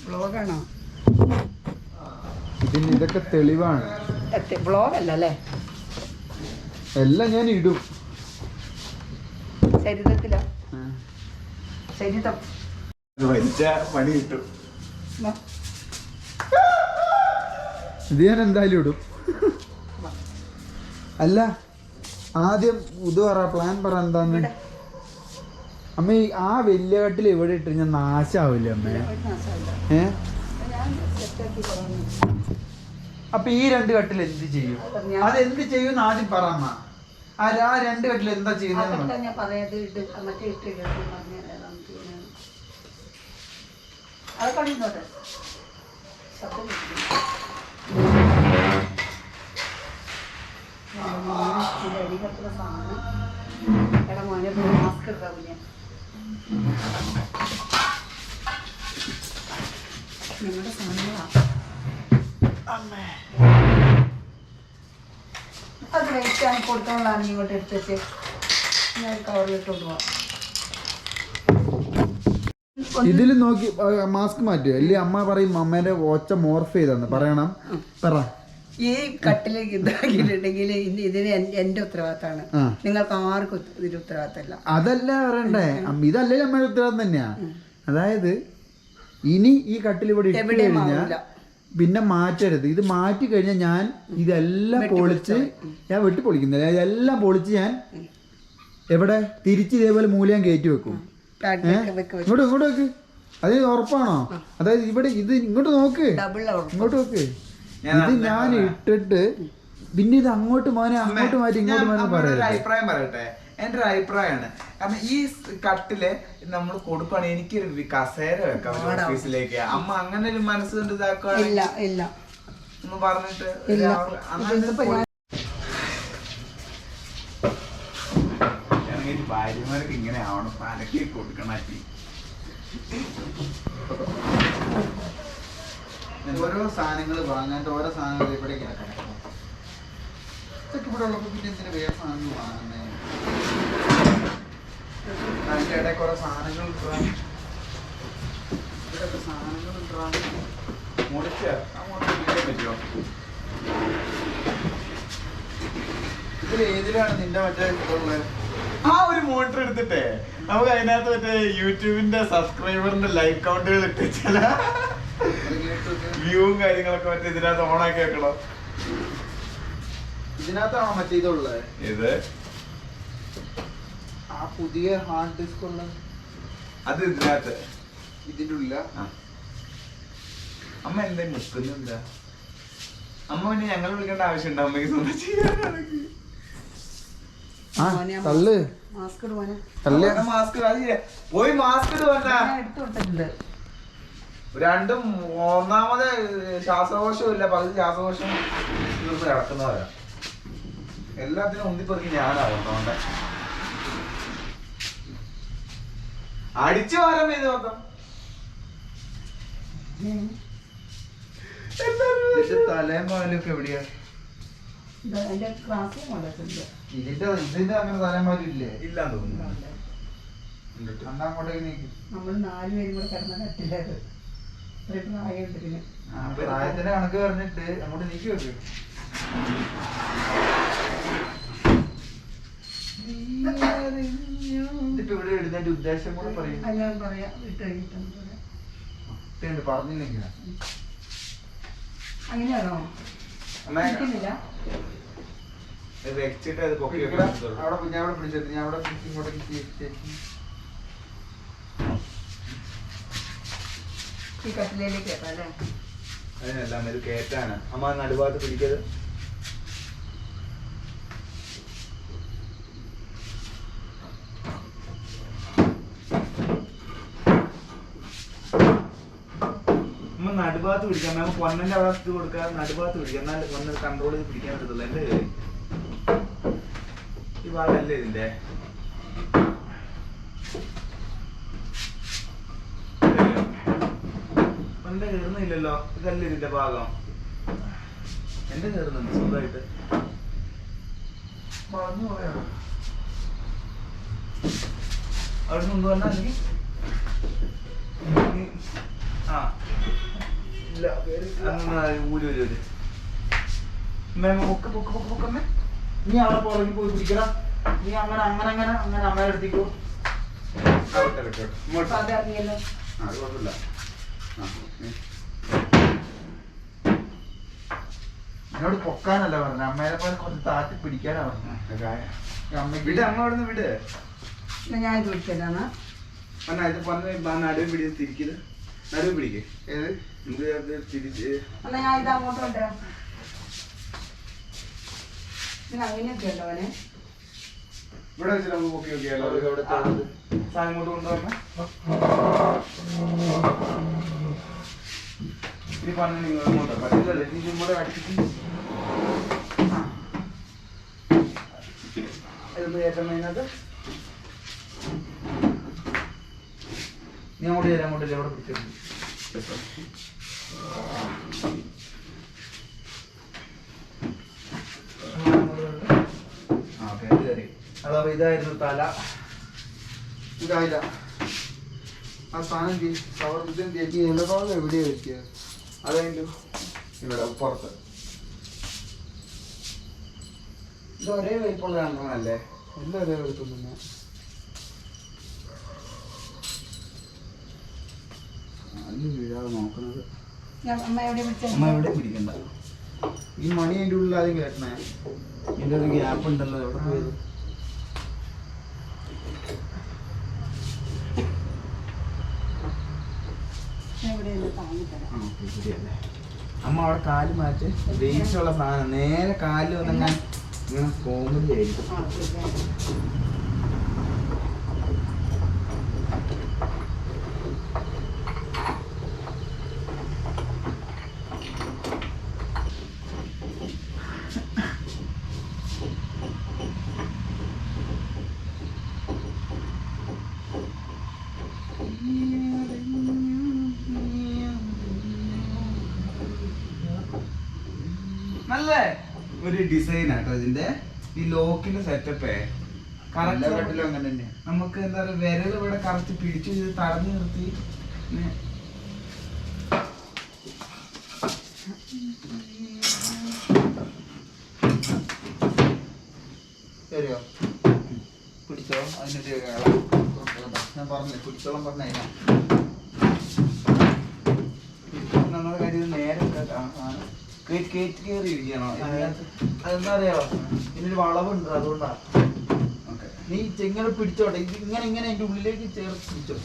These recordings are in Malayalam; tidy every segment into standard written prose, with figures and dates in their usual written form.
ബ്ലോഗാണോ? ഇതിന് ഇതൊക്കെ തെളിവാണ്. ബ്ലോഗല്ല അല്ലേ? എല്ലാം ഞാൻ ഇടും. ശരീരത്തിലോ? ശരീരം പണി കിട്ടും. ഇത് ഞാൻ എന്തായാലും ഇടും. അല്ല ആദ്യം ഇത് പറ, പ്ലാൻ പറ എന്താന്ന്. അമ്മ ആ വലിയ കട്ടിൽ ഇവിടെ ഇട്ട് ഞാൻ നാശാവില്ലേ അമ്മ? അപ്പൊ ഈ 2 കട്ടിൽ എന്ത് ചെയ്യും? അതെന്ത് ചെയ്യും ആദ്യം പറ അമ്മ. ആ 2 കട്ടിൽ എന്താ ചെയ്യുന്നത്? മാസ്ക് എടുക്കാവില്ല. നിങ്ങളുടെ സാധനങ്ങളാണ് അത് വെച്ചാണ് കൊടുത്തോളാണ് ഇങ്ങോട്ട് എടുത്തിട്ട് ഞാൻ കവറിലിട്ടോണ്ട് പോവാം. ഇതിൽ നോക്കി മാസ്ക് മാറ്റുക അല്ലേ? അമ്മ പറയും അമ്മേന്റെ ഒച്ച മോർഫ് ചെയ്തെന്ന് പറയണം. പറ. ഈ കട്ടിലേക്ക് ഇതാക്കിയിട്ടുണ്ടെങ്കിൽ ഇതിന് എന്റെ ഉത്തരവാദിത്തമാണ്. നിങ്ങൾക്ക് ആർക്കും ഇതിന്റെ ഉത്തരവാദിത്തമല്ല. അതല്ല പറയണ്ടേ, ഇതല്ലേ അമ്മയുടെ ഉത്തരവാദിത്തം തന്നെയാ. അതായത് ഇനി ഈ കട്ടിൽ ഇവിടെ ഇട്ട് കഴിഞ്ഞാൽ പിന്നെ മാറ്റരുത്. ഇത് മാറ്റി കഴിഞ്ഞാൽ ഞാൻ ഇതെല്ലാം പൊളിച്ച് ഞാൻ വെട്ടിപ്പൊളിക്കുന്നില്ല. ഇതെല്ലാം പൊളിച്ച് ഞാൻ എവിടെ തിരിച്ച് ഇതേപോലെ മൂലം കയറ്റി വെക്കും. ഇങ്ങോട്ട് വെക്ക്. അത് ഉറപ്പാണോ? അതായത് ഇവിടെ ഇത് ഇങ്ങോട്ട് നോക്ക്, ഇങ്ങോട്ട് വെക്ക്. ഇത് ഞാൻ ഇട്ടിട്ട് പിന്നെ ഇത് അങ്ങോട്ട് മോനെ അങ്ങോട്ട് മാറ്റി ഇങ്ങോട്ട് മോനെ പറയരുത്. അഭിപ്രായം പറയട്ടെ. എന്റെ ഒരു അഭിപ്രായമാണ്. കാരണം ഈ കട്ടില് നമ്മൾ കൊടുക്കുകയാണെങ്കിൽ എനിക്കൊരു കസേര വെക്കാം ഓഫീസിലേക്ക്. അമ്മ അങ്ങനെ ഒരു മനസ്സ് കൊണ്ട് ഇതാക്കുകയാണെങ്കിൽ ഒന്ന് പറഞ്ഞിട്ട് ഭാര്യമാർക്ക് ഇങ്ങനെ ആവണം. പലക്കി കൊടുക്കണം. ഓരോ സാധനങ്ങൾ വാങ്ങാണ്ട് ഓരോ സാധനങ്ങൾ ഇവിടെ കിടക്കണം. ഇതൊക്കെ ഇവിടെ ഉള്ളപ്പോൾ പിന്നെ എന്തിനാ വേറെ സാധനങ്ങൾ വാങ്ങുന്നേ? അതിൻ്റെ ഇടയിൽ കുറെ സാധനങ്ങൾ ഇവിടെയൊക്കെ സാധനങ്ങൾ മുറിച്ച് അങ്ങോട്ട് പറ്റുമോ? ഇതിൽ ഏതിലാണ് നിന്റെ മറ്റേ ഇതുള്ളത്? ആ ഒരു മോട്ടർ എടുത്തിട്ടേ നമുക്ക് അതിനകത്ത് മറ്റേ യൂട്യൂബിന്റെ സബ്സ്ക്രൈബറിന്റെ ലൈക്ക് കൗണ്ടുകൾ ഇട്ട് ചില വ്യൂവും കാര്യങ്ങളൊക്കെ മറ്റേ ഇതിനകത്ത് ഓണാക്കി വെക്കണം. ഇതിനകത്താണോ മറ്റേ ഇതുള്ളത്? ഇത് ആ പുതിയ ഹാർഡ് ഡിസ്ക് ഉള്ളത് അത് ഇതിനകത്ത് ഇതിൻ്റെ ഉള്ളില. അമ്മ എന്താ നിൽക്കുന്നെന്താ? അമ്മ പിന്നെ ഞങ്ങൾ വിളിക്കേണ്ട ആവശ്യമുണ്ടോ? അമ്മയ്ക്ക് സ്വന്തം ചെയ്യാനാണെങ്കിൽ മാസ്ക് പോയി മാസ്ക് രണ്ടും ഒന്നാമത് ശ്വാസകോശവും ഇല്ല, പകുതി ശ്വാസകോശം തീർന്ന് കിടക്കുന്നവരാ. എല്ലാത്തിനും ഉന്തിപ്പെറുക്കി ഞാനാവുന്നോണ്ട് അടിച്ചു വാരം ചെയ്ത് മൊത്തം. തലയും പാലൊക്കെ എവിടെയാ? ഇതിന്റെ അങ്ങനെ തലമാരില്ലേ? ഇല്ലാന്ന് തോന്നുന്നു. അങ്ങോട്ടേക്ക് നീക്കും. നമ്മൾ 4 പേരും കൂടെ കിടന്ന കട്ടില്ലത് പ്രായമുണ്ട്. പ്രായത്തിന്റെ കണക്ക് പറഞ്ഞിട്ട് അങ്ങോട്ട് നീക്കി വെക്കും. ഇതിപ്പോ ഇവിടെ എഴുന്നേന്റെ ഉദ്ദേശം കൂടെ പറയും. ഞാൻ പറയാം, വിട്ട് കഴിഞ്ഞിട്ടൊന്നും പറയാം. പറഞ്ഞില്ലെങ്കിൽ അങ്ങനെയാണോ? വെച്ചിട്ട് അത് പൊക്കി അവിടെ ഞാൻ അവിടെ പിടിച്ചിട്ട് ഞാൻ അവിടെ ഇങ്ങോട്ടേക്ക് ഈ കട്ടിലേക്ക് കേട്ടാ അല്ലേ? അതിനെല്ലാം ഒരു കേറ്റാണ്. അമ്മ നടുഭാഗത്ത് പിടിക്കത്. അമ്മ നടുഭാഗത്ത് പിടിക്കാം. നമുക്ക് പൊന്നന്റെ അവിടെ ഇത് കൊടുക്കാതെ നടുഭാഗത്ത് പിടിക്കാം. എന്നാൽ പൊന്ന കൺട്രോൾ ചെയ്ത് പിടിക്കാൻ പറ്റത്തുള്ളൂ. എന്റെ കയറി ഈ ഭാഗമല്ലേ ഇതിന്റെ പൊന്ന കയറുന്നില്ലല്ലോ. ഇതല്ലേ ഇതിന്റെ ഭാഗം. എന്റെ കയറുന്നുണ്ട് സ്വന്തമായിട്ട്. പറഞ്ഞു പോയോ അവിടെ നിന്ന് പറഞ്ഞാൽ ആ ഇല്ല ഊര് പൊക്ക് പൊക്ക് പൊക്ക് പൊക്കമ്മേ. നീ അവിടെ പുറകിൽ പോയി പിടിക്കടാ. നീ അങ്ങനെ അങ്ങനെ അങ്ങനെ അങ്ങനെ അമ്മയുടെ അടുത്തേക്കോ. അത് ഇറങ്ങിയല്ലോ. അത് കുഴപ്പമില്ല. എന്നോട് പൊക്കാനല്ല പറഞ്ഞത്, അമ്മേനെ പോലെ കുറച്ച് താത്തി പിടിക്കാനാ പറഞ്ഞത്. വിട് അമ്മ അവിടെ നിന്ന് വിട്. ഞാൻ ഇത് പിടിച്ചതാണ്. ഇത് പറഞ്ഞ നടുവ് പിടി തിരിക്കത് നടുവ് പിടിക്കേ ഏത് തിരിച്ച് എന്നാ ഞാൻ ഇത് അങ്ങോട്ട് കൊണ്ടുവരാം. ഇതിന് അങ്ങനെയൊക്കെ ഉണ്ടോ അവനെ? ഇവിടെ വെച്ച് നമുക്ക് പൊക്കി നോക്കിയാലോ. സാധനം കൊണ്ട് കൊണ്ടുവരണം. ഇനി പറഞ്ഞ നിങ്ങൾ ഇങ്ങോട്ടോ പറ്റില്ലല്ലേ, നീ ഇങ്ങോട്ട് അടിച്ചിട്ട് ഇതൊന്ന് കയറ്റം അതിനകത്ത്. നീ അങ്ങോട്ട് തരാം, അങ്ങോട്ട് അവിടെ പിടിച്ചു. അതോ ഇതായിരുന്നു തല. ഇതായില്ല ആ സാധനം കവർ ഇലഭാഗം എവിടെയാ വെക്കുക? അതെങ്കിലും ഇവിടെ പുറത്ത്. ഇത് ഒരേ വലിപ്പമുള്ള രണ്ടെണ്ണമല്ലേ? എല്ലാം ഒരേ വെളുപ്പം തന്നെ. അല്ല വീഴാതെ നോക്കുന്നത്. അമ്മ എവിടെ പിടിച്ച? അമ്മ എവിടെ പിടിക്കണ്ട. ഈ മണി അതിൻ്റെ ഉള്ളിൽ ആദ്യം കേട്ടണേ. ഇതിൻ്റെ ഒരു ഗ്യാപ്പ് ഉണ്ടല്ലോ, എവിടെ പോയത്? അമ്മ അവിടെ കാല് മാറ്റി വെയിറ്റുള്ള സാധനം നേരെ കാല് വന്നാൽ ഇങ്ങനെ കോമഡി ആയിരിക്കും. നല്ല ഒരു ഡിസൈൻ ആട്ടോ ഇതിന്റെ. ഈ ലോക്കിന്റെ സെറ്റപ്പേ കറക്റ്റ് അങ്ങനെ തന്നെയാണ്. നമുക്ക് എന്താ പറയുക, വിരൽ ഇവിടെ കറക്റ്റ് പിടിച്ചു ഇത് തടഞ്ഞു നിർത്തി. ശരിയോ? പിടിച്ചോ. അതിൻ്റെ ഞാൻ പറഞ്ഞില്ലേ പിടിച്ചോളം പറഞ്ഞ നമ്മുടെ കാര്യം നേരെ കയറി ഇരിക്കണോ? അതെന്താ അറിയോ, ഇതിനൊരു വളവുണ്ട്, അതുകൊണ്ടാണ്. നീ ഇങ്ങനെ പിടിച്ചോട്ടെ, ഇത് ഇങ്ങനെ ഇങ്ങനെ അതിന്റെ ഉള്ളിലേക്ക് ചേർത്ത് പിടിച്ചോ.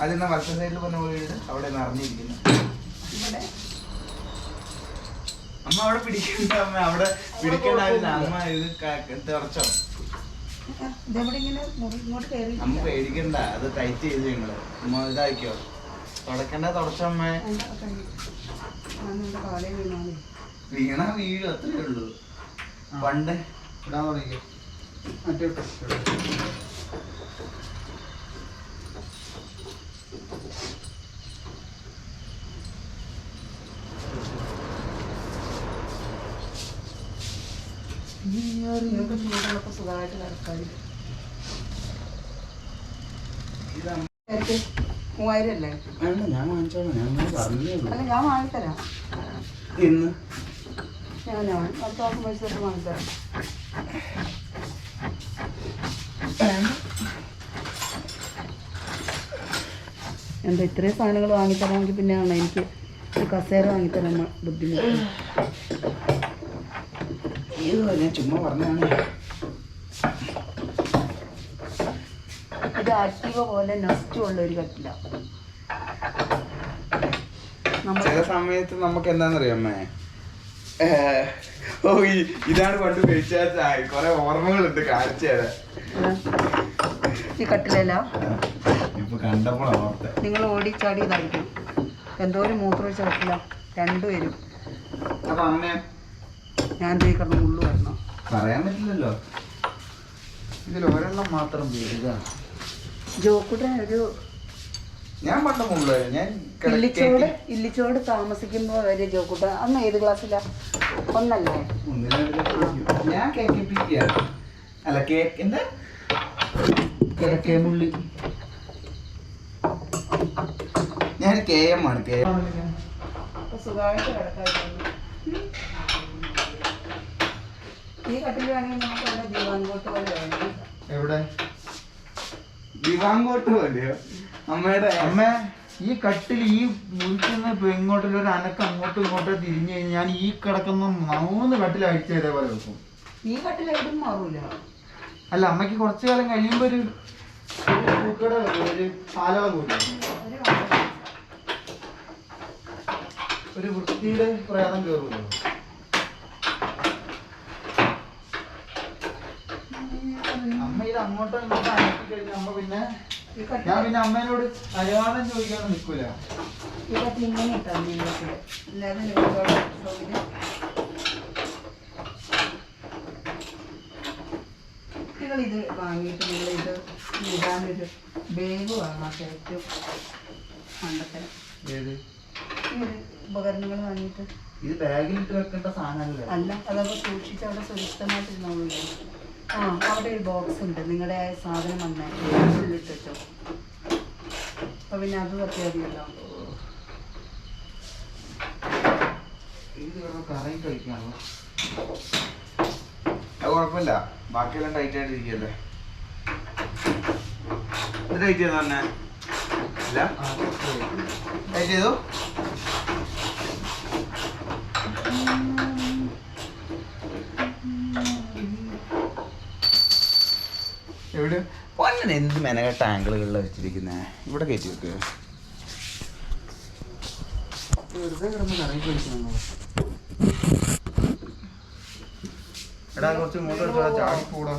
അതെന്നാ വലത്തെ സൈഡിൽ പറഞ്ഞ പോലെ അവിടെ നിറഞ്ഞിരിക്കുന്നു. അമ്മ അവിടെ പിടിക്കണ്ട, അമ്മ അവിടെ പിടിക്കണ്ടാവില്ല. അമ്മ ഇത് തുറച്ചോ. അമ്മ പേടിക്കണ്ട, അത് ടൈറ്റ് ചെയ്ത് നിങ്ങള് അമ്മ ഇതാക്കിയോ. തുടക്കണ്ട, തുടച്ചമ്മ. വീണ വീഴും, അത്രേ ഉള്ളൂ. പണ്ട് ഇടാൻ തുടങ്ങി മറ്റേ സുഖമായിട്ട് നടക്കാറ്. 3000 അല്ലേ? വേണ്ട, ഞാൻ വാങ്ങിച്ചോളാം. ഞാൻ പറഞ്ഞേ ഉള്ളൂ. അല്ല, ഞാൻ വാങ്ങിത്തരാം. ഇന്ന് ഞാൻ അടുത്ത മാസം പൈസ വാങ്ങിത്തരാം. എന്താ ഇത്രയും സാധനങ്ങൾ വാങ്ങിത്തരാമെങ്കിൽ പിന്നെയാണ് എനിക്ക് ഒരു കസേര വാങ്ങിത്തരാൻ ബുദ്ധിമുട്ട്. ഞാൻ ചുമ്മാ പറഞ്ഞാണ്. ഇത് ആക്റ്റീവ പോലെ നെസ്റ്റ് ഉള്ള ഒരു കട്ടില. ചില സമയത്ത് നമുക്ക് എന്താണെന്നറിയാമേ, ഓ ഇതാണ് പണ്ട് കഴിച്ചാൽ കുറെ ഓർമ്മകളുണ്ട് കാണിച്ചു തരാൻ. ഈ കട്ടിലല്ല ഇപ്പൊ കണ്ടപ്പോഴാണ് ഓർത്തെ. നിങ്ങൾ ഓടിച്ചാടി ഇതായിരിക്കും. എന്തോ ഒരു മൂത്രമൊഴിച്ച കട്ടില രണ്ടുപേരും. അപ്പൊ അമ്മ ഞാൻ കിടന്ന് ഉള്ളു വരണോ? പറയാൻ പറ്റില്ലല്ലോ. ഇതിൽ ഒരെണ്ണം മാത്രം വീഴുക. ജോക്കുടെ ഒരു ഞാൻ പണ്ട് മുള്ളു ഞാൻ ഇല്ലിച്ചോട് താമസിക്കുമ്പോ വരെ ജോക്കുട്ട അന്ന് ഏത് ക്ലാസ്സിലാ? ഒന്നല്ലേ? ഞാൻ KKPK അല്ല കേക്ക് എന്താ കിഴക്കേമുള്ളി. ഞാൻ KM ആണ്. സുഖമായിട്ട് കിടക്കായിരുന്നു. ഈ കട്ടിൽ വേണമെങ്കിൽ നമുക്ക് ഇവിടെ ദിവാങ്കോട്ട് പോലെ വേണം. എവിടെ? ദിവാങ്കോട്ട് പോലെയോ അമ്മയുടെ? അമ്മ ഈ കട്ടിൽ ഈ മുറിക്കുന്ന ഇങ്ങോട്ടുള്ള ഒരു അനക്കം അങ്ങോട്ടും ഇങ്ങോട്ടും തിരിഞ്ഞു കഴിഞ്ഞാൽ ഞാൻ ഈ കിടക്കുന്ന 3 കട്ടിൽ അഴിച്ച ഇതേപോലെ വെക്കും. ഈ കട്ടിൽ എവിടും മാറൂല. അല്ല അമ്മയ്ക്ക് കുറച്ചു കാലം കഴിയുമ്പോ ഒരു പാലളം കൂടി ഒരു വൃത്തിയുടെ പ്രയാസം കയറുമല്ലോ. അമ്മ ഇത് അങ്ങോട്ടോ ഇങ്ങോട്ടോ അനക്കി കഴിഞ്ഞാൽ അമ്മ പിന്നെ ഞാൻ പിന്നെ അമ്മേനോട് അനുവാദം ചോദിക്കാതെ നിൽക്കൂല. ഈ കട്ടിൽ ഇങ്ങനെ ഇട്ടാൽ നിങ്ങൾ ഇത് വാങ്ങിയിട്ട് നിങ്ങൾ ഇത് ഇടാനൊരു ബാഗ് വാങ്ങാം. ഏറ്റവും മണ്ടത്തരം ഏത് ഈ ഒരു ഉപകരണങ്ങൾ വാങ്ങിയിട്ട്. ഇത് ബാഗിലിട്ട് വെക്കേണ്ട സാധനമല്ലേ? അല്ല, അതൊക്കെ സൂക്ഷിച്ച് അവിടെ സുരക്ഷിതമായിട്ട് ഇരുന്നോളൂ. ആ അവിടെ ഒരു ബോക്സ് ഉണ്ട്, നിങ്ങളുടെ ആ സാധനം വന്നേ ഉള്ളിട്ട് വെച്ചോ. അപ്പൊ പിന്നെ അത് പറ്റിയല്ലോ. ഇത് കറങ്ങി കഴിക്കാണല്ലോ. അത് കുഴപ്പമില്ല, ബാക്കിയെല്ലാം ടൈറ്റ് ആയിട്ടിരിക്കല്ലേ. ഇത് ടൈറ്റ് ചെയ്തു തന്നെ അല്ല ടൈറ്റ് ചെയ്തു. എവിടെ പൊന്നെ എന്ത് മെനകെട്ട ആംഗിളുകളിലാണ് വെച്ചിരിക്കുന്നേ. ഇവിടെ കയറ്റി വെക്കുക. വെറുതെ കിടന്ന് കറങ്ങി കഴിക്കണോ? എടാ കുറച്ച് ഇങ്ങോട്ട് ചാടിക്കൂടാ.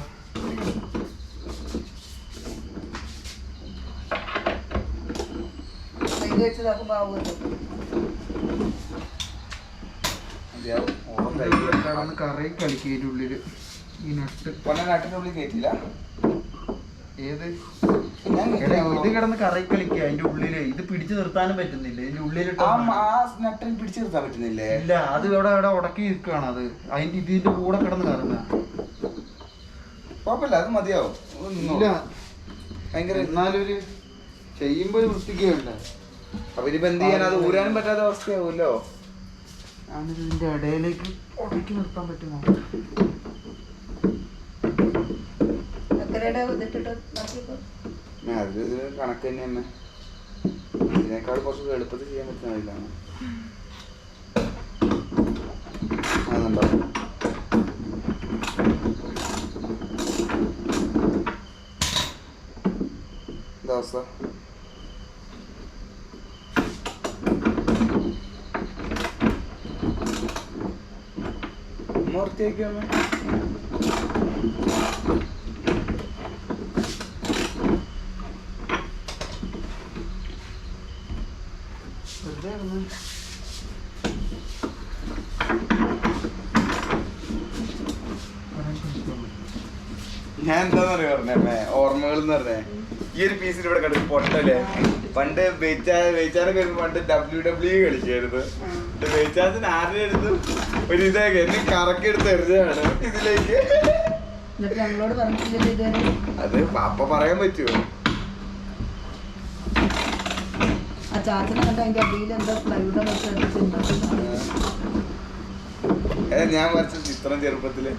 കറങ്ങി കളിക്കുക അതിൻ്റെ ഉള്ളില്. ഈ നട്ട് നാട്ടിൻ്റെ ഉള്ളിൽ കയറ്റില്ല. ഏത് ഇത് കിടന്ന് കറങ്ങി കളിക്കുക അതിന്റെ ഉള്ളില്. ഇത് പിടിച്ചു നിർത്താനും പറ്റുന്നില്ല. ഇതിന്റെ ഉള്ളിലിട്ട് നട്ടിൽ പിടിച്ചു നിർത്താൻ പറ്റുന്നില്ലേ? ഇല്ല, അത് ഇവിടെ ഉടക്കി നിൽക്കുകയാണ്. അത് അതിന്റെ ഇതിന്റെ കൂടെ കിടന്ന് കറങ്ങുക. കുഴപ്പമില്ല, അത് മതിയാവും. ഇല്ല ഭയങ്കര എന്നാലും ഒരു ചെയ്യുമ്പോ ഒരു വൃത്തിക്കുണ്ട്. അപ്പൊ ഇതിപ്പോ എന്ത് ചെയ്യാൻ? അത് ഊരാനും പറ്റാത്ത അവസ്ഥയാവുമല്ലോ. ഞാനിത് ഇതിന്റെ ഇടയിലേക്ക് ഉടക്കി നിർത്താൻ പറ്റുമോ? അത് കണക്ക് തന്നെയാണ്. ഇതിനേക്കാൾ കുറച്ച് എളുപ്പത്തിൽ ചെയ്യാൻ പറ്റുന്ന ഇതിലാണ്. അതുണ്ടോ എന്താ അവസ്ഥ? വൃത്തിയാക്കിയാൽ ഞാൻ എന്താന്ന് പറയാ പറഞ്ഞേ, ഓർമ്മകൾ എന്ന് പറഞ്ഞേ ഈ ഒരു പീസിൽ ഇവിടെ കിടക്കും പൊട്ടല്ലേ. പണ്ട് വെയിച്ചാനൊക്കെ പണ്ട് WWE കളിക്കായിരുന്നു. വെയിച്ചാത്തിന് ആരുടെ അടുത്ത് ഒരു ഇതൊക്കെ എന്നെ കറക്കെടുത്ത് എറിഞ്ഞാണ് ഇതിലേക്ക്. അത് പാപ്പ പറയാൻ പറ്റുമോ? ഞാൻ വരച്ച ചിത്രം ചെറുപ്പത്തില്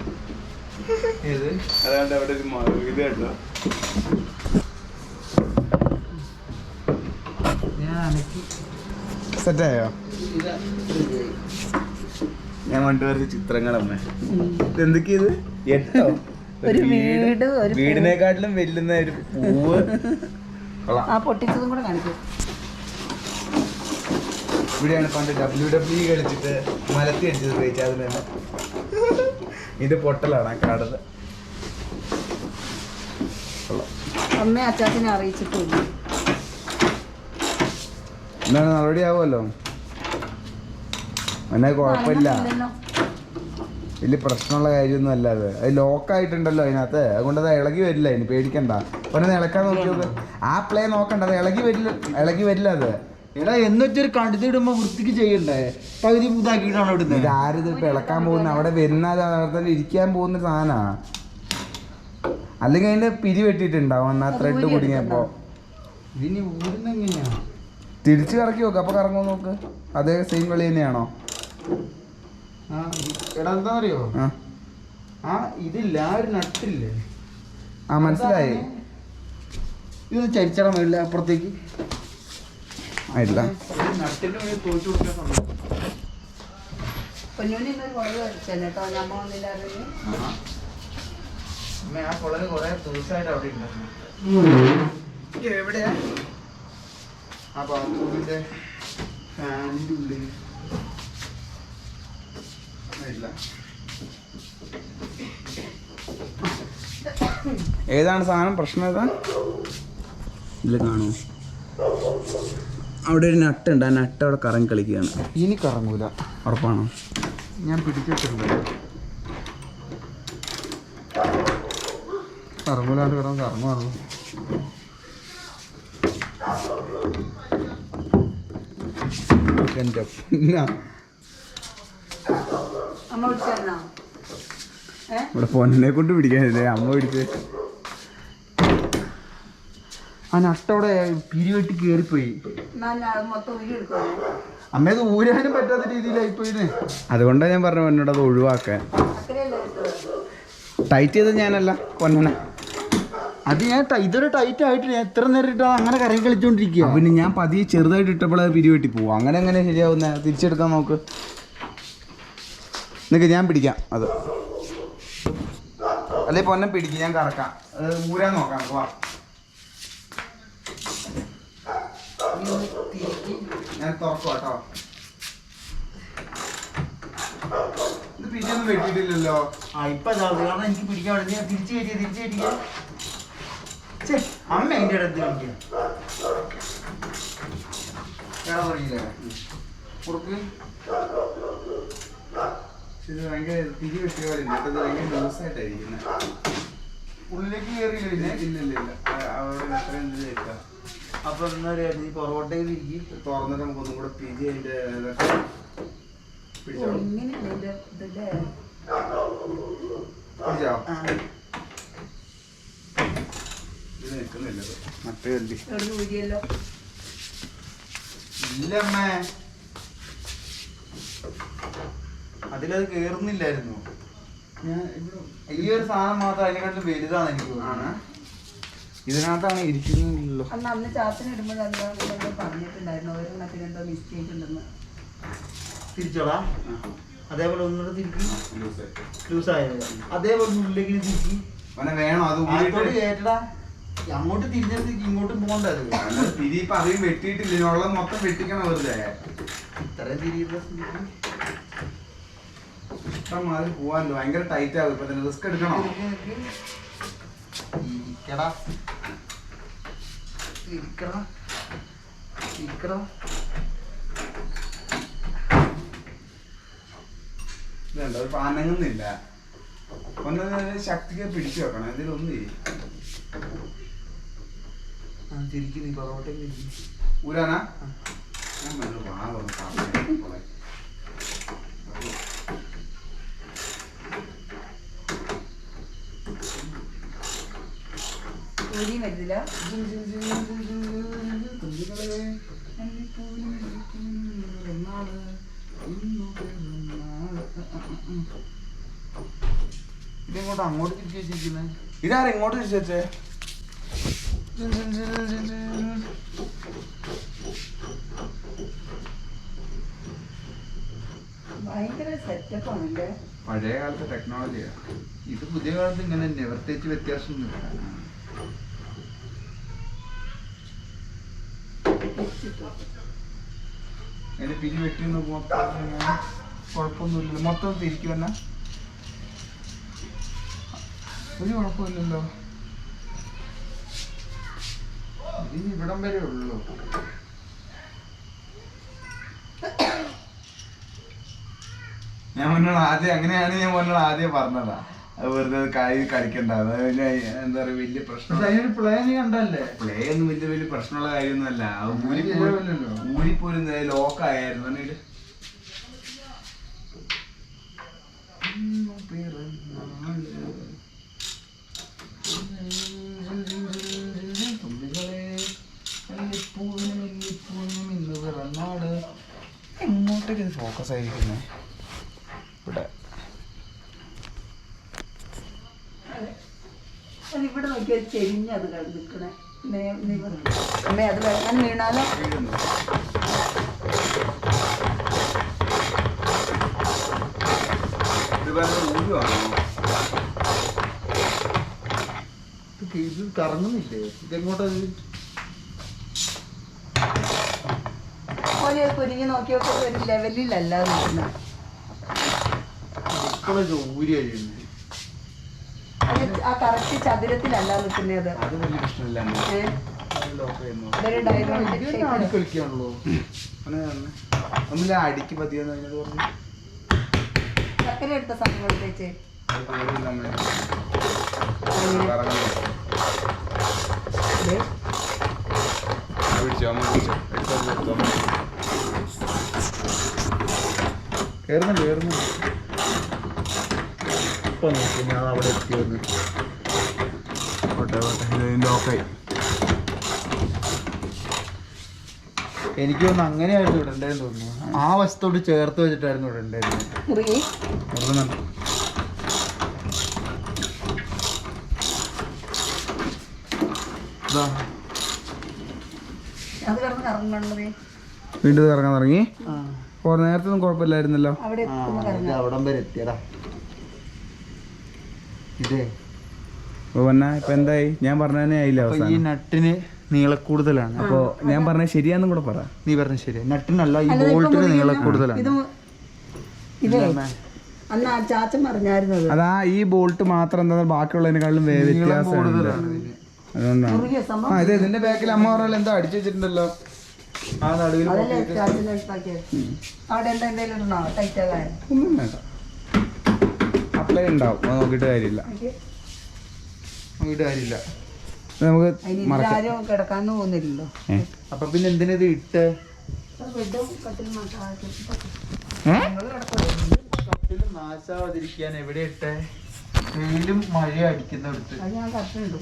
അതാണ്ട് അവിടെ ഒരു ഇത് കേട്ടോ. സെറ്റായോ? ഞാൻ കൊണ്ടുവരുന്ന ചിത്രങ്ങളമ്മ എന്തൊക്കെയത് 8 വീടിനെക്കാട്ടിലും വെല്ലുന്ന ഒരു പൂവ്. പൊട്ടിച്ചതും കൂടെ കാണിക്കും. ഇവിടെയാണ് പണ്ട് WWE കളിച്ചിട്ട് മലത്തി അടിച്ചത് കഴിച്ചാൽ തന്നെ. ഇത് പൊട്ടലാണ് ആ കാടത്. അമ്മ അച്ചാച്ചനെ അറിയിച്ചിട്ടില്ല. എന്താണ് നടപടി ആവുമല്ലോ. എന്നാൽ കുഴപ്പമില്ല, വലിയ പ്രശ്നമുള്ള കാര്യമൊന്നും അല്ല. അത് ലോക്കായിട്ടുണ്ടല്ലോ അതിനകത്ത്, അതുകൊണ്ട് അത് ഇളകി വരില്ല. ഇനി പേടിക്കണ്ട. പിന്നെ ഇളക്കാൻ നോക്കിയത് ആ പ്ലേ നോക്കണ്ട, അത് ഇളകി വരില്ല അത്. എടാ എന്നൊരു കടുത്തിടുമ്പോ വൃത്തിക്ക് ചെയ്യണ്ടേ? പകുതി ഇതാക്കിയിട്ടാണോ ഇടുന്നത്? ഇതാരിത് ഇളക്കാൻ പോകുന്ന അവിടെ വരുന്ന അവിടെ ഇരിക്കാൻ പോകുന്ന സാധനാ. അല്ലെങ്കിൽ അതിന്റെ പിരി വെട്ടിട്ടുണ്ടാവും എന്നാ ത്രെഡ് കുടുങ്ങിയപ്പോ. ഇതിന് ഊരുന്ന എങ്ങനെയാ? തിരിച്ചു കറക്കി നോക്ക്, അപ്പൊ കറങ്ങോ നോക്ക്. അതേ സെയിം കളി തന്നെയാണോ? എടാ എന്താ അറിയോ, ഇതില്ല, ആ ഒരു നട്ടില്ലേ? മനസ്സിലായി. ഇതൊന്ന് ചരിച്ചട മേളില്ല അപ്പുറത്തേക്ക് ആയിട്ടില്ല. നട്ടിന്റെ മേളിൽ തോച്ചു കൊടുക്കാൻ സമയം. പൊന്നൂന് ഇന്നൊരു കുളവ് വരച്ചേനെ കേട്ടോ, ഞമ്മ വന്നില്ലായിരുന്നു. ആ കുളര് കുറെ ദിവസമായിട്ട് അവിടെ ഉണ്ടായിരുന്നു. എവിടെയാ? ആ ബാത്റൂമിന്റെ ഫാനിന്റെ ഉള്ളിൽ. ഏതാണ് സാധനം? പ്രശ്നം ഏതാ? ഇതിൽ കാണൂ, അവിടെ ഒരു നട്ടുണ്ട്. ആ നട്ട് അവിടെ കറങ്ങി കളിക്കുകയാണ്. ഇനി കറങ്ങൂല. ഉറപ്പാണോ? ഞാൻ പിടിച്ചിട്ടുണ്ട്. കറങ്ങൂലാണ്ട് കിടന്ന് കറങ്ങുവാണല്ലോ. അമ്മ വിളിച്ചായിരുന്നോ? ഇവിടെ പൊന്നിനെ കൊണ്ട് പിടിക്കാനില്ലേ, അമ്മ പിടിച്ച്. ആ നട്ടവിടെ പിരിവെട്ടി കയറിപ്പോയി. മൊത്തം ഊരി എടുക്കുവാണ്. അമ്മയത് ഊരാനും പറ്റാത്ത രീതിയിലായിപ്പോയിന്. അതുകൊണ്ടാണ് ഞാൻ പറഞ്ഞു പൊന്നോട് അത് ഒഴിവാക്കാൻ. അത്രയല്ലേ എടുത്തത്? ടൈറ്റ് ചെയ്തത് ഞാനല്ല, പൊന്നനെ. അത് ഞാൻ ഇതൊരു ടൈറ്റ് ആയിട്ട് ഞാൻ എത്ര നേരം ഇട്ടാ അങ്ങനെ കറങ്ങി കളിച്ചോണ്ടിരിക്കുക. പിന്നെ ഞാൻ പതിയെ ചെറുതായിട്ട് ഇട്ടപ്പോൾ അത് പിരിവെട്ടി പോവും. അങ്ങനെ എങ്ങനെ ശരിയാവുന്ന? തിരിച്ചെടുക്കാൻ നോക്ക്. നിനക്ക് ഞാൻ പിടിക്കാം അത്, അല്ലെ പൊന്നെ പിടിക്കും, ഞാൻ കറക്കാം. ഊരാൻ നോക്കാം. വാ, ഞാൻ തുറക്കും കേട്ടോ. ഇത് പിന്നൊന്നും വെട്ടിയിട്ടില്ലല്ലോ. ഇപ്പൊ കാരണം എനിക്ക് പിടിക്കാൻ വേണ്ടി ഞാൻ തിരിച്ചു കയറ്റിയ അമ്മ അതിന്റെ ഇടത്ത് കളിക്കുക. കൊടുക്ക്. ഇത് ഭയങ്കര തിരി വെട്ടിയ പോലെ ഉണ്ട്. ഇത് ഭയങ്കര ലൂസായിട്ടായിരിക്കുന്നത്. ഉള്ളിലേക്ക് കയറിയില്ല പിന്നെ. ഇല്ല അവിടെ എത്ര എന്ത് ചെയ്യിക്കാം. അപ്പൊ എന്താ പറയാ, നീ പുറകോട്ടേക്ക് ഇരിക്കും. തുറന്നിട്ട് നമുക്കൊന്നും കൂടെ പിരി അതിന്റെ പിടിച്ചോ. ഇങ്ങനെയല്ലേ ഇതിന്റെ ഇതിന്റെ പിടിച്ചോ? ഇത് നിൽക്കുന്നില്ല. മറ്റേ കല്ലി എവിടെ ഊരിയല്ലോ. ഇല്ലമ്മേ, അതിലത് കേറുന്നില്ലായിരുന്നു. ഞാൻ ഈ ഒരു സാധനം മാത്രം അതിനെക്കാട്ടും വലുതാണ് എനിക്ക് തോന്നുന്നത്. ഇതിനകത്താണ് ഇരിക്കുന്നില്ലല്ലോ. അന്ന് ചാത്തിന് ഇടുമ്പോൾ എന്തോ പറഞ്ഞിട്ടുണ്ടായിരുന്നു, ഒരെണ്ണത്തിന് എന്തോ മിസ്റ്റേക്ക് ഉണ്ടെന്ന്. തിരിച്ചോടാ, അതേപോലെ ഒന്നുകൂടെ തിരിക്കും. ലൂസായത് അതേപോലെ ഉള്ളിലേക്ക് തിരിക്കി വേണോ അത് അങ്ങോട്ട് കേട്ടടാ. അങ്ങോട്ട് തിരിഞ്ഞിട്ട് ഇങ്ങോട്ടും പോകണ്ടത്. തിരി ഇപ്പൊ അധികം വെട്ടിയിട്ടില്ല, ഉള്ളത് മൊത്തം വെട്ടിക്കണം വെറുതെ. ഇത്രയും തിരിയുന്ന ഇഷ്ടം മാതിരി പോവാനല്ലോ. ഭയങ്കര ടൈറ്റ് ആവും. ഇപ്പൊ തന്നെ റിസ്ക് എടുക്കണോ? ഇരിക്കടാ ഇരിക്കടാ ഇരിക്കടാ. ഇതുണ്ടോ, ഇപ്പൊ അനങ്ങുന്നില്ല. ഒന്ന് ശക്തിക്ക് പിടിച്ചു വെക്കണം. ഇതിലൊന്നും തിരിക്കും. നീ പുറകോട്ടേക്ക് തിരിക്കും. ഊരാനാ? ഞാൻ വാങ്ങുന്നു. ഊരിയും വരുന്നില്ല. ഇതെങ്ങോട്ട് അങ്ങോട്ട് തിരിച്ചു വെച്ചിരിക്കുന്നത്? ഇതാരാ ഇങ്ങോട്ട് തിരിച്ചേ? ഭയങ്കര സെറ്റപ്പ് ആണല്ലേ. പഴയ കാലത്തെ ടെക്നോളജിയാ. ഇത് പുതിയ കാലത്ത് ഇങ്ങനെ തന്നെ, പ്രത്യേകിച്ച് വ്യത്യാസമൊന്നുമില്ല. അതിന്റെ പിരി വെട്ടി നോക്കുമ്പോ കുഴപ്പമൊന്നുമില്ലല്ലോ. മൊത്തം തിരിക്കും തന്നെ, ഒരു കുഴപ്പമില്ലല്ലോ. ഇനി ഇവിടം വരെ ഉള്ളൂ. ഞാൻ മുന്നോട് ആദ്യം അങ്ങനെയാണ് ഞാൻ മുന്നോട് ആദ്യം പറഞ്ഞതാ. അത് വെറുതെ കളിക്കണ്ട. എന്താ പറയാ വലിയ പ്രശ്നം. അതിനൊരു പ്ലേ നീ കണ്ടല്ലേ? പ്ലേ ഒന്നും വലിയ പ്രശ്നമുള്ള കാര്യമൊന്നുമല്ല. ഊരിപ്പോലും ലോക്കായിരുന്നു പറഞ്ഞിട്ട്. എങ്ങോട്ടേക്ക് ഇത് ഫോക്കസ് ആയിരിക്കുന്നേ? ഇവിടെ ഇവിടെ നോക്കിയാൽ ചെരിഞ്ഞത് നിൽക്കണേ. അമ്മേ അത് വെള്ളം വീണാലോ? ഇത് കറങ്ങുന്നില്ലേ? ഇതെങ്ങോട്ടത് കുരിഞ്ഞ് നോക്കിയൊക്കെ ഒരു ലെവലിലല്ല നിൽക്കുന്നത്. ഊരി കഴിയുന്നു. ആ കറക്റ്റ് ചതുരത്തിലല്ല നിൽക്കുന്നത്. അത് വലിയ പ്രശ്നമില്ല. അതൊരു ഡയലോഗ് കളിക്കാണല്ലോ. ഒന്നില്ല അടിക്ക് പതിയെന്ന് പറഞ്ഞത് പറഞ്ഞു. ചക്കര എടുത്ത സമയം കൊടുത്തേച്ചേ. കേറുന്നു. ഇപ്പൊ നോക്കി ഞാൻ അവിടെ എത്തിയെന്ന്. ലോക്കായി. എനിക്ക് തോന്നുന്നു അങ്ങനെയായിരുന്നു ഇടണ്ടേന്ന് തോന്നുന്നു. ആ വശത്തോട് ചേർത്ത് വെച്ചിട്ടായിരുന്നു ഇടണ്ടേന്ന്. വീണ്ടും കറങ്ങാൻ തുടങ്ങി. നേരത്തെ ഒന്നും കുഴപ്പമില്ലായിരുന്നല്ലോ. അവിടം വരെ എത്തിയടാ. ഇതേ ഇപ്പൊ എന്തായി? ഞാൻ പറഞ്ഞ തന്നെ ആയില്ല. ഈ നട്ടിന് നീളക്കൂടുതലാണ്. അപ്പൊ ഞാൻ പറഞ്ഞ ശരിയാന്നും കൂടെ പറ. നീ പറഞ്ഞ ശരിയാ. നട്ടിനല്ല, ഈ ബോൾട്ടിന് നീളക്കൂടുതലാണ്. അന്ന് ആ ചാച്ചൻ പറഞ്ഞായിരുന്നത് അതാ ഈ ബോൾട്ട് മാത്രം എന്താ ബാക്കിയുള്ളതിനെക്കാളും വ്യത്യാസം അതുകൊണ്ടാണ്. ഇത് ഇതിന്റെ ബാക്കിൽ അമ്മ പറഞ്ഞാൽ എന്താ അടിച്ചു വെച്ചിട്ടുണ്ടല്ലോ ആ നടുവിൽ. അവിടെ എന്താ ടൈറ്റ് ആകാൻ ഒന്നും വേണ്ട, അപ്ലൈ ഉണ്ടാവും. അത് നോക്കിയിട്ട് കാര്യമില്ല. നമുക്ക് ആരും കിടക്കാന്ന് പോകുന്നില്ലല്ലോ. അപ്പൊ പിന്നെ എന്തിനാ ഇത് ഇട്ട്? കട്ടില് നാശാവാതിരിക്കാൻ എവിടെ ഇട്ടെ? വെയിലും മഴ അടിക്കുന്നിടത്ത്. ഞാൻ കട്ടുണ്ട്.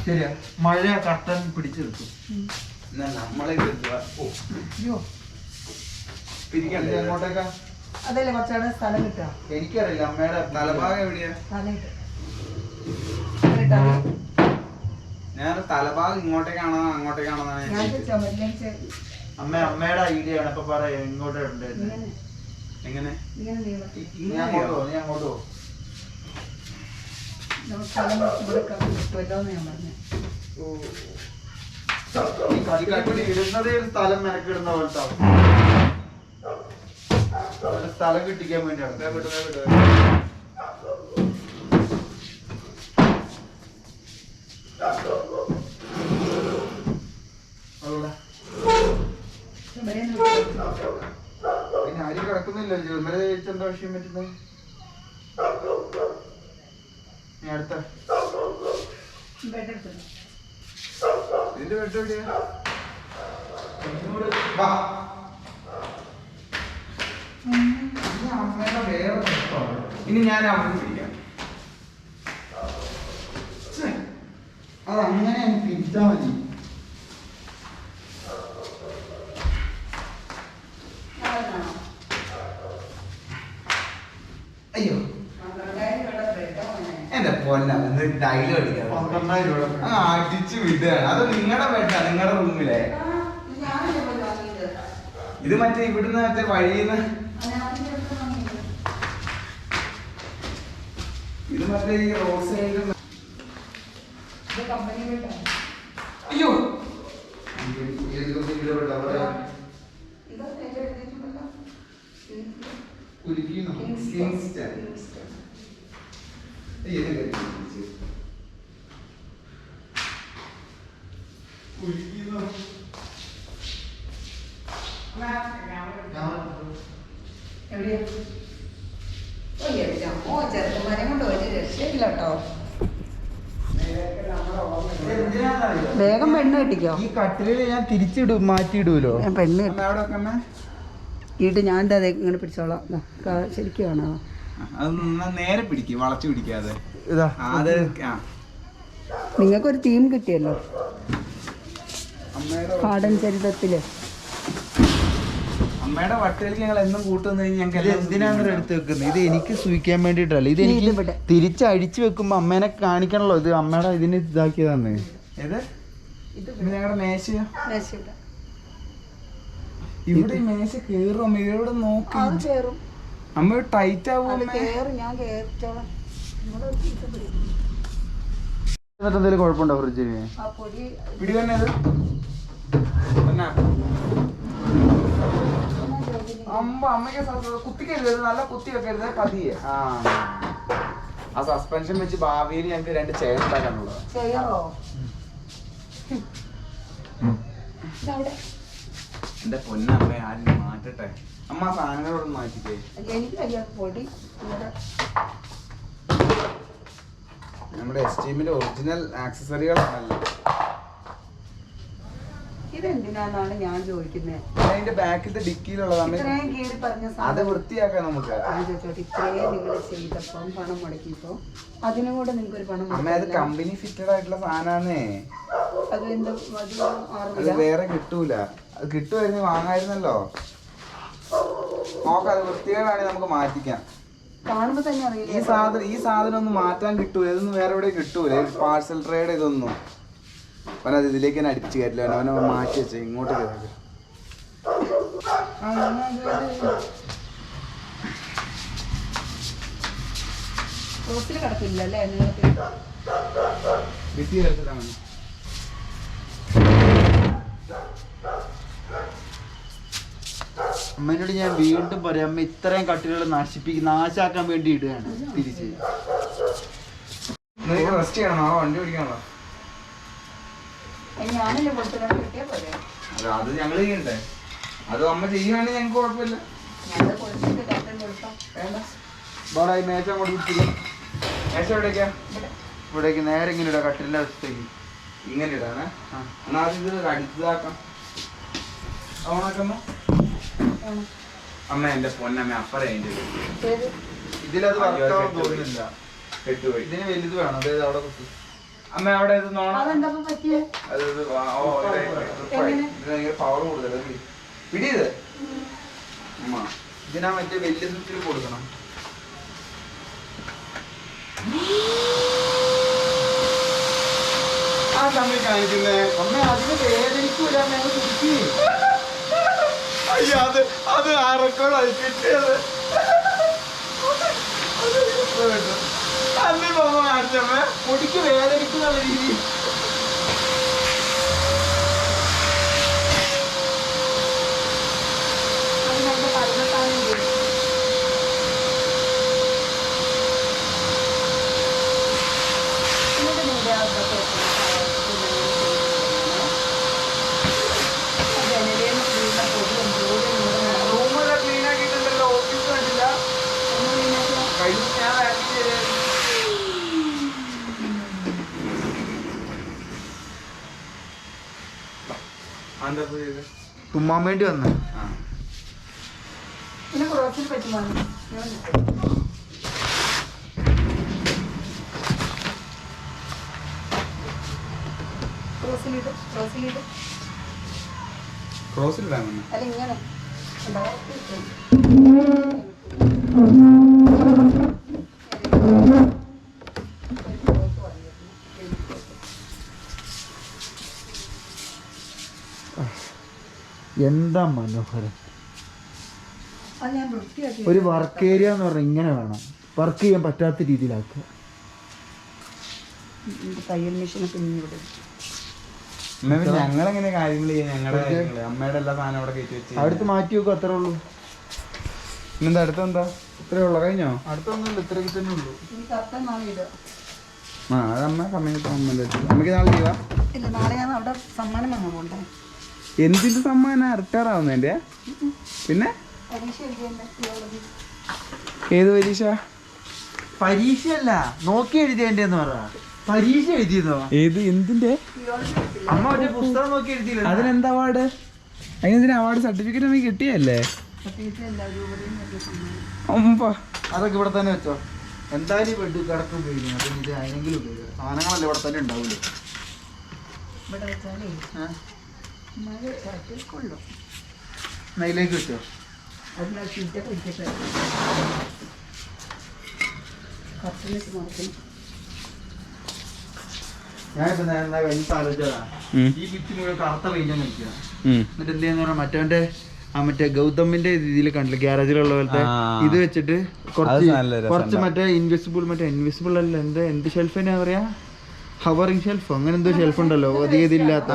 ശരിയാ, മഴ കട്ടൻ പിടിച്ചെടുക്കും. എങ്ങോട്ടേക്കാ? അതല്ലേ കുറച്ചുകൂടെ സ്ഥലം കിട്ടുക. എനിക്കറിയില്ല അമ്മയുടെ തലഭാഗം എവിടെയാ? ഞാൻ തലഭാഗം ഇങ്ങോട്ടേക്കാണോ അങ്ങോട്ടേക്കാണോ? അമ്മയുടെ ഐഡിയ ആണ്. ഇപ്പൊ പറയാ എങ്ങോട്ടാ ഉണ്ടായിരുന്നു. എങ്ങനെ? നീ അങ്ങോട്ടോ? ഇടുന്നതേ ഒരു സ്ഥലം മെനക്കിടുന്ന പോലത്തെ സ്ഥലം കിട്ടിക്കാൻ വേണ്ടിയാണ്. പിന്നെ അരി കിടക്കുന്നില്ല. ഇന്നലെ എന്താ വിഷയം പറ്റുന്നത്? അടുത്ത ഇതിന്റെ ബെഡ് എവിടെയാ? അമ്മയുടെ വേറെ പ്രശ്നമാണ്. ഇനി ഞാൻ അവിടെ പിടിക്കാം. അതങ്ങനെ പിരിച്ചാ മതി. അയ്യോ എന്റെ പൊന്ന ഡയലോഗ് അടിക്കാം. 12,000 രൂപ. അടിച്ചു വിടുകയാണ്. അത് നിങ്ങളുടെ ബെഡാ, നിങ്ങളുടെ റൂമിലെ. ഇത് മറ്റേ ഇവിടുന്ന് മറ്റേ വഴിന്ന് ഇത് മറ്റേ ഈ റോഡ് സൈഡിൽ. അയ്യോ ചെറുക്കന്മാരെ കൊണ്ട് ഒരു രക്ഷ. തേക്കില്ല കേട്ടോ. വേഗം പെണ്ണ് കെട്ടിക്കോ. ഈ കട്ടിലിൽ ഞാൻ തിരിച്ചിടും, മാറ്റിയിടൂലോ. ഞാൻ പെണ്ണ് അമ്മ അവിടെ വെക്കമ്മേ. കെട്ടിയിട്ട് ഞാൻ എന്താ ഇങ്ങനെ പിടിച്ചോളാം. ശരിക്കും കാണാ. അത് നേരെ പിടിക്കും, വളച്ചു പിടിക്കാതെ. ഇതാ അത് നിങ്ങൾക്കൊരു തീം കിട്ടിയല്ലോ അമ്മയുടെ പാടൻ ചരിതത്തില്. അമ്മയുടെ വട്ടയിലേക്ക് ഞങ്ങൾ എന്നും കൂട്ടുന്ന ഞങ്ങൾക്ക് ഇത് എന്തിനാണ് എടുത്ത് വെക്കുന്നത്? ഇത് എനിക്ക് സൂഹിക്കാൻ വേണ്ടിട്ടല്ല, ഇത് എനിക്ക് തിരിച്ചടിച്ചു വെക്കുമ്പോ അമ്മേനെ കാണിക്കണല്ലോ. ഇത് അമ്മയുടെ ഇതിന് ഇതാക്കിയതാണ്. ഏത് ഇത് ഞങ്ങളുടെ മേശ. മേശയില്ല. ഇവിടെ മേശ കേറും അമ്മ, ഇവിടെ നോക്കി അത് കേറും. അമ്മ ടൈറ്റ് ആവും. അത് കേറും, ഞാൻ കേറിച്ചോളാം. എന്നിട്ട് എന്തെങ്കിലും കുഴപ്പമുണ്ടോ ഫ്രിഡ്ജിന്? ആ പൊടി പിടി തന്നെ അത് അമ്മയ്ക്ക് കുത്തിക്കരുത്, നല്ല കുത്തി വെക്കരുത്, പതിയെ. ആ സസ്പെൻഷൻ വെച്ച് ഭാവിയിൽ ഞങ്ങൾക്ക് 2 ചെയർ ഉണ്ടാക്കാനുള്ളത്. ചെയ്യറോ? എന്റെ പൊന്നമ്മ ആരും മാറ്റട്ടെ. അമ്മ ആ സാധനങ്ങളോടൊന്ന് മാറ്റിക്കേ. എനിക്ക് വയ്യ പൊടി. നമ്മുടെ എസ്റ്റീമിന്റെ ഒറിജിനൽ ആക്സസറികളാണല്ലോ. ഇതെന്തിനാന്നാണ് ഞാൻ ചോദിക്കുന്നത്. അതിന്റെ ബാക്കിലത്തെ ഡിക്കിയിലുള്ളതാണ്. ഇത്രയും കീറി പറഞ്ഞ അത് സാധനം വൃത്തിയാക്കാം നമുക്ക്. ചോദിച്ചോട്ടെ, ഇത്രയും നിങ്ങൾ ചെയ്തപ്പം പണം മുടക്കിയപ്പോ അതിനും കൂടെ നിങ്ങൾക്ക് ഒരു പണം അമ്മ അത് കമ്പനി ഫിറ്റഡ് ആയിട്ടുള്ള സാധനമാണേ. അത് എന്താ അത് അത് വേറെ കിട്ടൂല. അത് കിട്ടുമായിരുന്നു, വാങ്ങായിരുന്നല്ലോ. നോക്കാം, അത് വൃത്തികേടാണെങ്കിൽ നമുക്ക് മാറ്റിക്കാം. കാണുമ്പോ തന്നെ അറിയില്ല. ഈ സാധനം ഒന്നും മാറ്റാൻ കിട്ടൂല. ഇതൊന്നും വേറെ എവിടെ കിട്ടൂല. പാർസൽ ട്രേഡ് ഇതൊന്നും അവനത് ഇതിലേക്ക് തന്നെ അടിച്ചു കയറ്റില്ല. അവനെ മാറ്റി വെച്ച ഇങ്ങോട്ട് കയറി. റോസിൽ കിടക്കില്ലല്ലേ നിങ്ങൾക്ക്? ഭിത്തി കിടച്ചിട്ടാണ്. അമ്മേനോട് ഞാൻ വീണ്ടും പറയാം, അമ്മ ഇത്രയും കട്ടിലുകൾ നാശാക്കാൻ വേണ്ടി ഇടുകയാണ് തിരിച്ച്. റെസ്റ്റ് ചെയ്യണം, നാളെ വണ്ടി പിടിക്കണല്ലോ. ഞാനല്ലേ കൊടുത്തിട്ട് കിട്ടിയാ പോലെ. അത് ഞങ്ങൾ ചെയ്യണ്ടേ? അത് അമ്മ ചെയ്യുവാണെങ്കിൽ ഞങ്ങൾക്ക് കുഴപ്പമില്ല. ഞാൻ കൊടുത്തിട്ട് കട്ടൻ കൊടുക്കാം. വേണ്ട, ഇവിടെ ഈ മേശ അങ്ങോട്ട് പിടിച്ചില്ല. മേശ എവിടേക്കാ? ഇവിടേക്ക് നേരെ ഇങ്ങനെ ഇടാം, കട്ടിലിന്റെ അവസ്ഥയ്ക്ക് ഇങ്ങനെ ഇടാനേ. എന്നാ അത് ഇത് അടിച്ചതാക്കാം. ഓണാക്കമ്മ. അമ്മ എന്റെ പൊന്നമ്മ അപ്പറേ ഇതിലത് വർക്കാവാൻ തോന്നുന്നില്ല. കെട്ടുപോയി. ഇതിന് വലുത് വേണം. അതായത് അവിടെ കുത്തി അമ്മ അവിടെ ഇത് നോണം. അതെന്താ പറ്റിയേ? പവർ കൂടുതൽ പിടിയത്. അമ്മ ഇതിനാ മറ്റേ വലിയ സ്വിച്ചിൽ കൊടുക്കണം. ആ സമയം കാണിക്കുന്നേ. അമ്മ അതിന് വേദനിക്കൂല, ഞങ്ങൾ കുത്തി. അയ്യോ, അത് ആരൊക്കെയാണ് കിട്ടിയത്. അന്നീ പോകാൻ കാണിച്ചമ്മേ. പൊടിക്ക് വേദനിക്കുന്ന രീതി. അതിനെന്താ പറഞ്ഞിട്ടാണെങ്കിൽ റൂമൊക്കെ ക്ലീൻ ആക്കിയിട്ടുണ്ടല്ലോ. ഓഫീസ് കണ്ടില്ല. കഴിഞ്ഞ ഞാൻ ആക്ട് ചെയ്തായിരുന്നു. എന്താ ചെയ്ത് തുമ്മാൻ വേണ്ടി വന്ന. പിന്നെ ക്രോസിൽ പറ്റുമോ? ക്രോസിലിടാൻ അല്ല ഇങ്ങനെ എന്താ മനോഹരം. അത് ഞാൻ വൃത്തിയാക്കി. ഒരു വർക്ക് ഏരിയ എന്ന് പറഞ്ഞാൽ ഇങ്ങനെ വേണം. വർക്ക് ചെയ്യാൻ പറ്റാത്ത രീതിയിലാക്കുക. തയ്യൽ മെഷീനൊക്കെ ഇവിടെ ഞങ്ങളെങ്ങനെ കാര്യങ്ങൾ ചെയ്യാൻ? ഞങ്ങളുടെ അമ്മയുടെ എല്ലാ സാധനം അവിടെ കയറ്റി വെച്ച് അടുത്ത് മാറ്റി വെക്കും, അത്രേ ഉള്ളൂ. ഇന്നെന്താ അടുത്തെന്താ? ഇത്രേ ഉള്ളു, കഴിഞ്ഞോ? അടുത്തൊന്നുമില്ല, ഇത്രയ്ക്ക് തന്നെ ഉള്ളൂ. ആ അതമ്മ സമയത്ത് അമ്മയ്ക്ക് നാളെ ലീവാ. ഇല്ല, നാളെ ഞാൻ അവിടെ സമ്മാനം വാങ്ങാൻ പോകണ്ടേ? എന്തിന്റെ സമ്മാനം? റിട്ടയർ ആവുന്നതിന്റെ? പിന്നെ പരീക്ഷ എഴുതിയതിന്റെ തിയോളജി. ഏത് പരീക്ഷ? പരീക്ഷയല്ല നോക്കി എഴുതിയതിന്റെ എന്ന് പറ. പരീക്ഷ എഴുതിയതോ? ഏത് എന്തിന്റെ? അമ്മ മറ്റേ പുസ്തകം നോക്കി എഴുതിയില്ല. അതിനെന്താ അവാർഡ്? അതിനെന്തിനാ അവാർഡ്? സർട്ടിഫിക്കറ്റ് നമുക്ക് കിട്ടിയല്ലേ? അതൊക്കെ ഇവിടെ തന്നെ വെച്ചോ. എന്തായാലും ഈ ബെഡ് കിടക്കും ഉപയോഗിക്കണം. അപ്പം ഇത് അതിനെങ്കിലും ഉപയോഗിക്കാം. സാധനങ്ങളല്ലേ ഇവിടെ തന്നെ ഉണ്ടാവില്ലേ. അതിലേക്ക് വെച്ചോ. ഞാനിപ്പോ എന്താ കഴിഞ്ഞ ആലോചിച്ചതാ, ഈ ഭിത്തി മുഴുവൻ കറുത്ത പെയിന്റ് കളിക്കുക. എന്നിട്ട് എന്ത് ചെയ്യാന്ന് പറഞ്ഞാൽ മറ്റവന്റെ മറ്റേ ഗൗതമിന്റെ രീതിയിൽ കണ്ടില്ല, ഗ്യാരേജിലുള്ള പോലത്തെ ഇത് വെച്ചിട്ട് കുറച്ച് മറ്റേ ഇൻവിസിബിൾ അല്ല എന്ത് ഷെൽഫ് തന്നെയാ പറയാ, ഹവറിംഗ് ഷെൽഫ് അങ്ങനെ എന്തോ ഷെൽഫ് ഉണ്ടല്ലോ അധികം ഇതില്ലാത്ത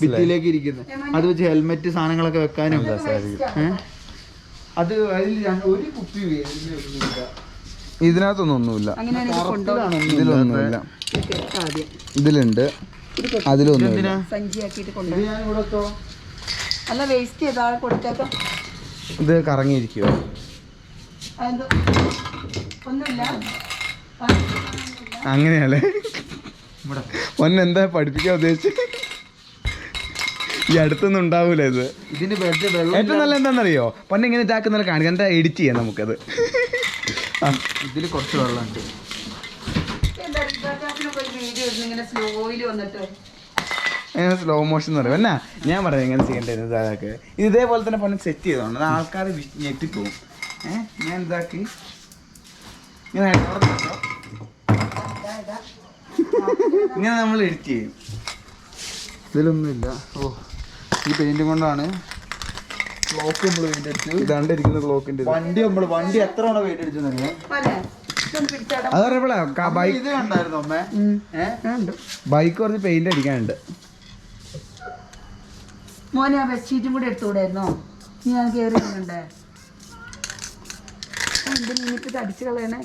ഭിത്തിയിലേക്ക് ഇരിക്കുന്നത്. അത് വെച്ച് ഹെൽമെറ്റ് സാധനങ്ങളൊക്കെ വെക്കാനും അത് അതിൽ ഒരു കുപ്പി ഇതിനകത്തൊന്നുമില്ല. ഇതിലൊന്നുമില്ല. ഇതിലുണ്ട്, അതിലൊന്നുമില്ല. അല്ല വേസ്റ്റ് ചെയ്താ കൊടുത്തേക്കാം. ഇത് കറങ്ങിയിരിക്കുവോ? ഒന്നുമില്ല. അങ്ങനെയല്ലേ ഒന്നെന്താ പഠിപ്പിക്കാൻ ഉദ്ദേശിച്ച്? ഈ അടുത്തൊന്നും ഉണ്ടാവൂല ഇത്. ഇതിന് ബെഡ് വെള്ളം ഏറ്റവും നല്ല എന്താണെന്നറിയോ, പൊന്നെ ഇങ്ങനെ ഇതാക്കുന്ന കാണിക്കാം. എന്താ എഡിറ്റ് ചെയ്യാം നമുക്കത്. ഇതിൽ കുറച്ച് വെള്ളമുണ്ട്. സ്ലോ മോഷൻ എന്ന് പറയും എന്നാ ഞാൻ പറയാം എങ്ങനെ ചെയ്യേണ്ടത്. അതൊക്കെ ഇത് ഇതേപോലെ തന്നെ പൊന്നെ സെറ്റ് ചെയ്തോണ്ട് ആൾക്കാർ ഞെട്ടിപ്പോവും. ഞാൻ ഇതാക്കി ഇങ്ങനെ ഇങ്ങനെ നമ്മൾ എഡിറ്റ് ചെയ്യും. ഇതിലൊന്നുമില്ല. ഓ ഈ പെയിന്റും കൊണ്ടാണ് ക്ലോക്ക് നമ്മൾ പെയിന്റ് അടിച്ചു. ഇതാണ്ട് ഇരിക്കുന്ന ക്ലോക്കിന്റെ വണ്ടി എത്ര തവണ പെയിന്റ് അടിച്ചെന്നറിയാം. അതറിയപ്പോളാ ഇത് കണ്ടായിരുന്നു അമ്മേ. ബൈക്ക് കുറച്ച് പെയിന്റ് അടിക്കാനുണ്ട്. മോനെ ആ ബെഡ്ഷീറ്റും കൂടെ എടുത്തുകൂടായിരുന്നോ? ഞാൻ കയറിയിട്ടുണ്ടേ. എന്തിനിട്ട് അടിച്ചു കളയണേ?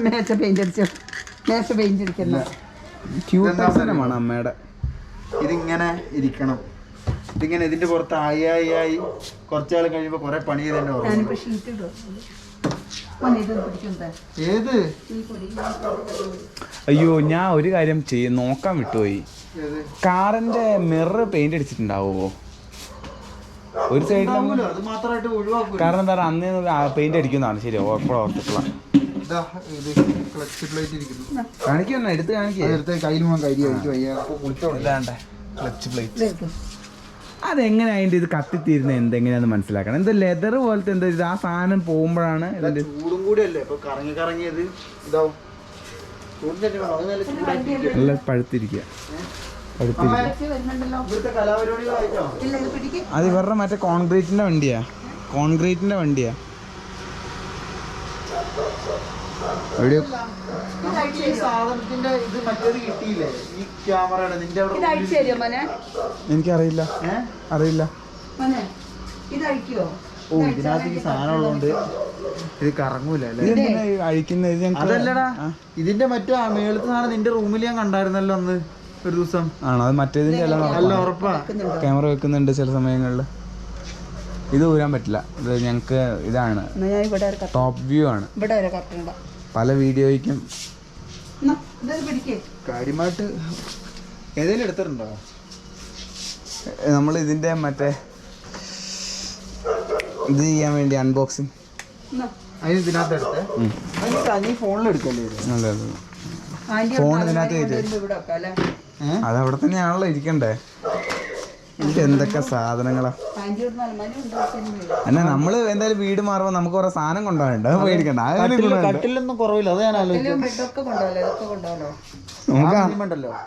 മേച്ച പെയിന്റ് അടിച്ചോ, മേച്ച പെയിന്റ് അടിക്കണ്ട. ക്യൂട്ടാണ് അമ്മയുടെ. ഇതിങ്ങനെ ഇരിക്കണം. ഇതിങ്ങനെ ഇതിന്റെ പുറത്ത് ആയി കുറച്ചാൾ കഴിയുമ്പോ കൊറേ പണി ചെയ്തതിന്റെ ഓർമ്മ. ഞാനിപ്പോ ഷീറ്റ് ഇടും. ഏത്? അയ്യോ ഞാൻ ഒരു കാര്യം നോക്കാൻ വിട്ടുപോയി. കാറിന്റെ മിറർ പെയിന്റ് അടിച്ചിട്ടുണ്ടാവുമോ ഒരു സൈഡിൽ? അത് മാത്രമായിട്ട് ഒഴിവാക്കും. കാരണം എന്താ പറയുക അന്ന് പെയിന്റ് അടിക്കുന്നതാണ്. ശരി എപ്പോഴും ഓർത്തിട്ടുള്ള കാണിക്കുന്ന എടുത്ത് കാണിക്കുക. കയ്യിൽ പോകാൻ ഇതാണ്ടേ ക്ലച്ച് പ്ലേറ്റ്. അതെങ്ങനെ അതിന്റെ ഇത് കത്തിത്തീരുന്നത് എന്തെങ്ങനെയാന്ന് മനസ്സിലാക്കണം. എന്താ ലെതർ പോലത്തെ എന്താ ഇത്, ആ സാധനം പോകുമ്പോഴാണ് ഇതിന്റെ ചൂടും കൂടി അല്ലേ ഇപ്പൊ കറങ്ങിയത് ഇതാവും. നല്ല പഴുത്തിരിക്കുക. അത് ഇവരുടെ മറ്റേ കോൺക്രീറ്റിന്റെ വണ്ടിയാ. എവിടെയോ സാധനത്തിന്റെ ഇത് മറ്റേത് കിട്ടിയില്ലേ ഈ ക്യാമറയുടെ നിന്റെ എനിക്കറിയില്ല. അറിയില്ല. ഓ ഇതിനകത്ത് ഈ സാധനം ഉള്ളതുകൊണ്ട് ഇത് കറങ്ങൂല അഴിക്കുന്നത്. അതല്ലടാ ഇതിന്റെ മറ്റേ മേളത്തെ സാധനം നിന്റെ റൂമിൽ ഞാൻ കണ്ടായിരുന്നല്ലോ അന്ന് ഒരു ദിവസം. ആണോ? അത് മറ്റേതിന്റെ നല്ല ഉറപ്പാ. ക്യാമറ വെക്കുന്നുണ്ട് ചില സമയങ്ങളിൽ. ഇത് ഊരാൻ പറ്റില്ല. ഇത് ഞങ്ങക്ക് ഇതാണ് ടോപ്പ് വ്യൂ ആണ്. പല വീഡിയോയ്ക്കും കാര്യമായിട്ട് ഏതെങ്കിലും എടുത്തിട്ടുണ്ടോ? നമ്മൾ ഇതിന്റെ മറ്റേ ഇത് ചെയ്യാൻ വേണ്ടി അൺബോക്സിങ് അതിന് ഇതിനകത്ത് എടുത്തേ. നീ ഫോണിൽ എടുക്കല്ലേ? ഫോൺ ഇതിനകത്ത് കയറ്റി അത് അവിടെ തന്നെയാണല്ലോ ഇരിക്കണ്ടേ. ഇത് എന്തൊക്കെ സാധനങ്ങളാ. എന്നാ നമ്മള് എന്തായാലും വീട് മാറുമ്പോ നമുക്ക് കുറെ സാധനം കൊണ്ടുപോകണ്ട, പേടിക്കണ്ട. കട്ടിലൊന്നും കുറവില്ല. അത് ഞാൻ ആലോചിച്ചല്ലോ.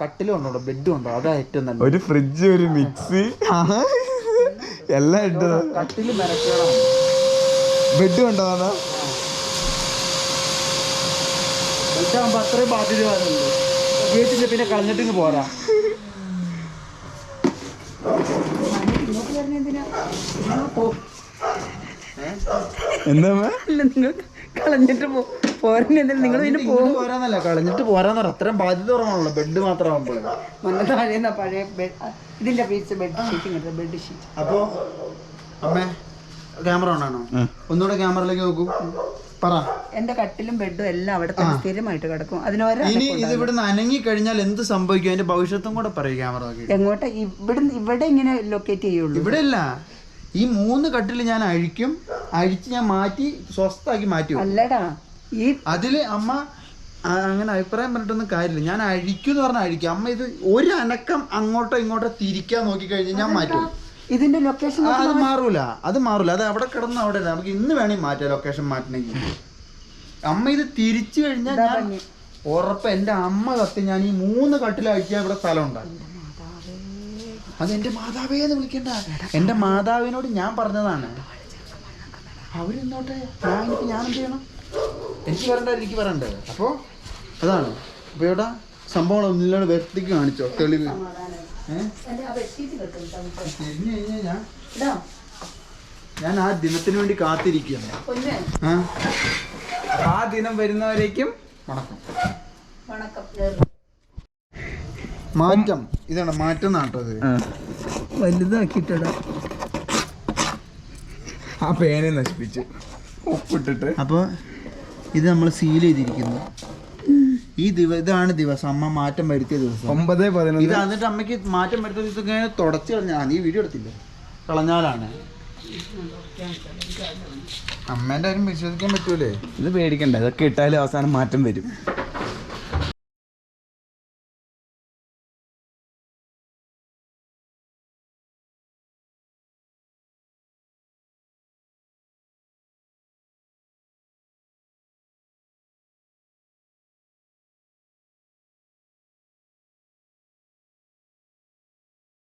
കട്ടിലും ഉണ്ടോ ബെഡും ഉണ്ടോ? അതാ ഏറ്റവും നല്ല. ഒരു ഫ്രിഡ്ജ്, ഒരു മിക്സി, എല്ലാം ഇട്ടത്. കട്ടില് മെനക്കേടാ. ബെഡ് കൊണ്ടുപോകാ. ബെഡാകുമ്പോ അത്രയും ബാധ്യത ഉപയോഗിച്ചിട്ട് പിന്നെ കളഞ്ഞിട്ട് പോരാ. എന്താ നിങ്ങൾ കളഞ്ഞിട്ട് നിങ്ങൾ പിന്നെ പോരാന്നല്ല, കളഞ്ഞിട്ട് പോരാന്നറ. അത്രയും ബാധ്യത കുറവാണല്ലോ ബെഡ് മാത്രമാകുമ്പോൾ. താഴെ പഴയ ഇതിന്റെ ബെഡ് ഷീറ്റ്. അപ്പോ അമ്മേ ക്യാമറ ഓണാണോ? ഒന്നുകൂടെ ക്യാമറയിലേക്ക് നോക്കൂ. പറ. എന്റെ കട്ടിലും ബെഡും എല്ലാം അവിടെ തന്നെ സ്ഥിരമായിട്ട് കിടക്കും. അതിനോരോ ഇനി ഇത് ഇവിടുന്ന് അനങ്ങി കഴിഞ്ഞാൽ എന്ത് സംഭവിക്കും അതിന്റെ ഭവിഷ്യത്തും കൂടെ പറയും ക്യാമറ നോക്കി. എങ്ങോട്ട്? ഇവിടെ ഇങ്ങനെ ലൊക്കേറ്റ് ചെയ്യുള്ളൂ. ഇവിടെ അല്ല, ഈ 3 കട്ടിൽ ഞാൻ അഴിച്ച് ഞാൻ മാറ്റി സ്വസ്ഥാക്കി മാറ്റി. അല്ലടാ, ഈ അതില് അമ്മ അങ്ങനെ അഭിപ്രായം പറഞ്ഞിട്ടൊന്നും കാര്യമില്ല. ഞാൻ അഴിക്കും പറഞ്ഞാൽ അഴിക്കും. അമ്മ ഇത് ഒരു അനക്കം അങ്ങോട്ടോ ഇങ്ങോട്ടോ തിരിക്കാൻ നോക്കി കഴിഞ്ഞാൽ ഞാൻ മാറ്റും. ഇതിന്റെ ലൊക്കേഷൻ അത് മാറൂല. അത് അവിടെ കിടന്ന് അവിടെ നമുക്ക് ഇന്ന് വേണമെങ്കിൽ മാറ്റാം ലൊക്കേഷൻ മാറ്റണമെങ്കിൽ. അമ്മ ഇത് തിരിച്ചു കഴിഞ്ഞാൽ ഉറപ്പ് എന്റെ അമ്മ കത്തി ഞാൻ ഈ 3 കട്ടിൽ അഴിച്ചാൽ ഇവിടെ സ്ഥലം ഉണ്ടാകും. അത് എന്റെ മാതാവേ എന്ന് വിളിക്കണ്ട. എന്റെ മാതാവിനോട് ഞാൻ പറഞ്ഞതാണ്. അവരെന്നോട്ടെ, ഞാൻ എന്ത് ചെയ്യണം? എനിക്ക് പറയണ്ടേ. അപ്പോൾ അതാണ്. അപ്പോൾ ഇവിടെ സംഭവം ഒന്നിനോട് വ്യക്തിക്ക് കാണിച്ചോ തെളിവ്. ഞാൻ ആ ദിനത്തിന് വേണ്ടി കാത്തിരിക്കുകയാണ്. ആ ദിനം വരുന്നവരേക്കും മാറ്റം. ഇതാണ് മാറ്റം നാട്ടോ. വലുതാക്കിയിട്ടാ ആ പേനെ നശിപ്പിച്ച് ഒപ്പിട്ടിട്ട്. അപ്പോൾ ഇത് നമ്മൾ സീൽ ചെയ്തിരിക്കുന്നു. ഇതാണ് ദിവസം അമ്മ മാറ്റം വരുത്തിയ ദിവസം 9/11. ഇത് എന്നിട്ട് അമ്മയ്ക്ക് മാറ്റം വരുത്തിയ ദിവസം ഇങ്ങനെ തുടച്ച് കളഞ്ഞാൽ നീ വീഡിയോ എടുത്തില്ല കളഞ്ഞാലാണ്. അമ്മേന്റെ കാര്യം വിശ്വസിക്കാൻ പറ്റൂലേ? ഇത് പേടിക്കണ്ട, ഇതൊക്കെ ഇട്ടാലും അവസാനം മാറ്റം വരും.